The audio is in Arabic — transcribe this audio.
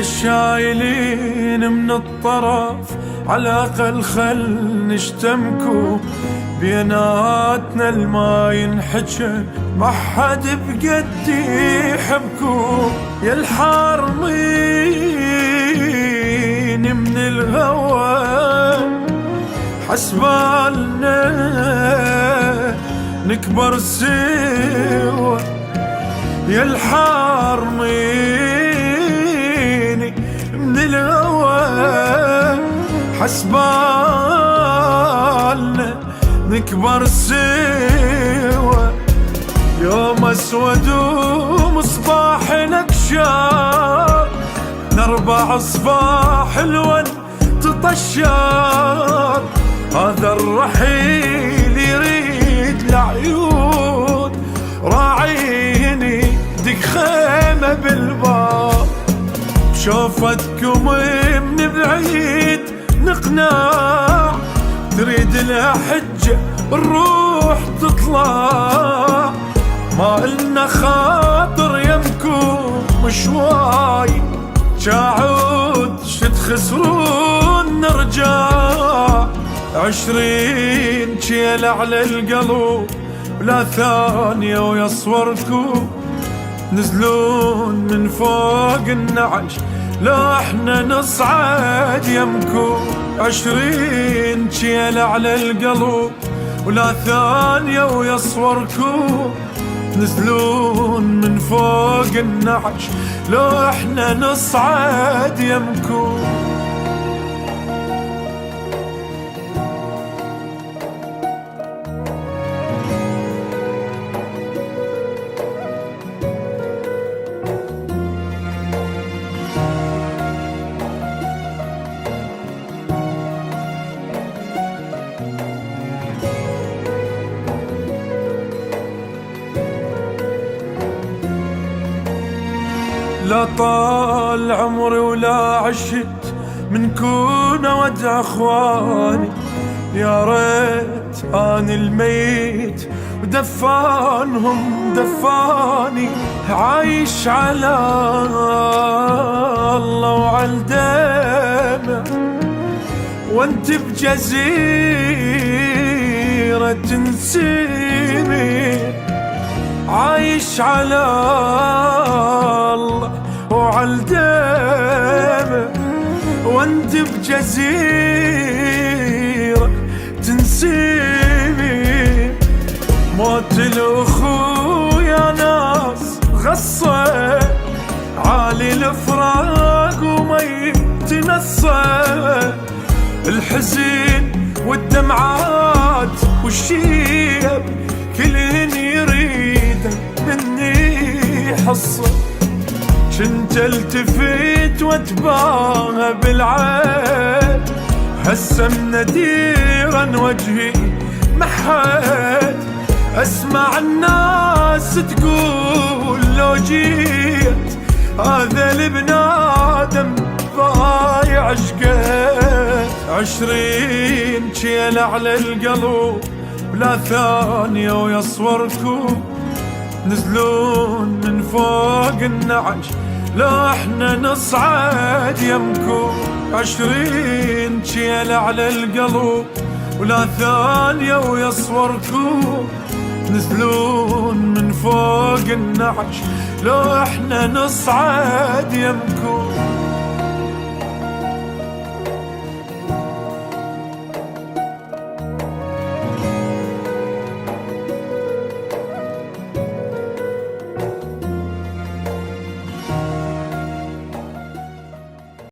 الشايلين من الطرف على الأقل خل نشتمكوا، بيناتنا الما ينحجى ما حد بقدي يحبكوا. يا الحارمين من الهوى حسبالنا نكبر سوا، يا الحارمين من الهوى حسبالنا نكبر سوا. يوم اسود ومصباح نكشار نربع صباح الون تطشار. هذا الرحيل يريد العيون راعيني دق خيمة بالباب. بشوفتكم من بعيد نقنع تريد لها حجة الروح تطلع. ما إلنا خاطر يمكم شواي شاعود شد خسرون نرجع. 20 شيل على القلب ولا ثانية ويصوركم نزلون من فوق النعش لا احنا نصعد يمكم. 20 شيل على القلب ولا ثانية ويصوركم نزلون من فوق النعش لا احنا نصعد يمكم. لا طال عمري ولا عشت من كون ودع اخواني. يا ريت اني الميت ودفانهم دفاني. عايش على الله وعلى الدمع وانت بجزيرة تنسيني. عايش على الله وعلى الدمع وانت بجزيرة تنسيني. موت الاخويا ناس غصة عالي الفراق وما يتنصى. الحزين والدمعات والشيب كلن يريد مني حصة. كنت التفت واتباهى بالعين هسه مناديرا وجهي محد. اسمع الناس تقول لو جيت هذا البنادم ضايع شقيت. 20 شيل على القلب ولا ثانية ويصوركم نزلون من فوق النعش لا احنا نصعد يمكم. 20 شيل على القلب ولا ثانية ويصوركم نزلون من فوق النعش لا احنا نصعد يمكم.